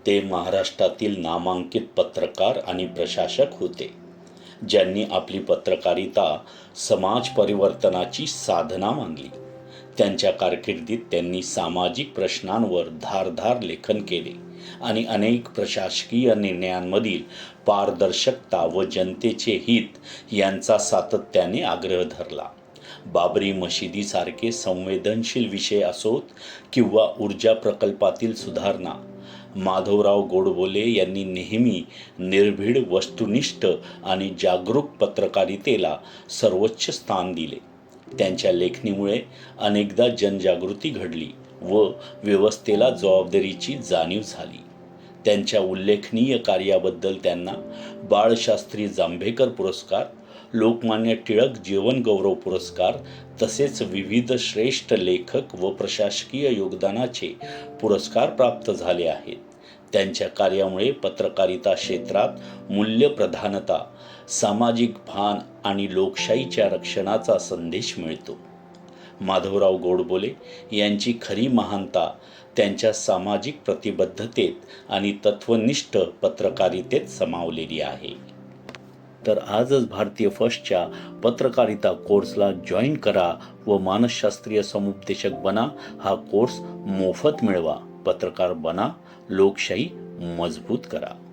ते महाराष्ट्रातील नामांकित पत्रकार आणि प्रशासक होते, ज्यांनी आपली पत्रकारिता समाज परिवर्तनाची साधना मानली. त्यांच्या कारकिर्दीत त्यांनी सामाजिक प्रश्नांवर धारदार लेखन केले आणि अनेक प्रशासकीय निर्णयांमधील पारदर्शकता व जनतेचे हित यांचा सातत्याने आग्रह धरला. बाबरी मशिदीसारखे संवेदनशील विषय असोत किंवा ऊर्जा प्रकल्पातील सुधारणा, माधवराव गोडबोले यांनी नेहमी निर्भीड, वस्तुनिष्ठ आणि जागरूक पत्रकारितेला सर्वोच्च स्थान दिले. त्यांच्या लेखणीमुळे अनेकदा जनजागृती घडली व व्यवस्थेला जबाबदारीची जाणीव झाली. त्यांच्या उल्लेखनीय कार्याबद्दल त्यांना बाळशास्त्री जांभेकर पुरस्कार, लोकमान्य टिळक जीवनगौरव पुरस्कार तसेच विविध श्रेष्ठ लेखक व प्रशासकीय योगदानाचे पुरस्कार प्राप्त झाले आहेत. त्यांच्या कार्यामुळे पत्रकारिता क्षेत्रात मूल्यप्रधानता, सामाजिक भान आणि लोकशाहीच्या रक्षणाचा संदेश मिळतो. माधवराव गोडबोले यांची खरी महानता त्यांच्या सामाजिक प्रतिबद्धतेत आणि तत्वनिष्ठ पत्रकारितेत समावलेली आहे. तर आजच भारतीय फर्स्टच्या पत्रकारिता कोर्सला जॉईन करा व मानसशास्त्रीय समुपदेशक बना. हा कोर्स मोफत मिळवा. पत्रकार बना, लोकशाही मजबूत करा.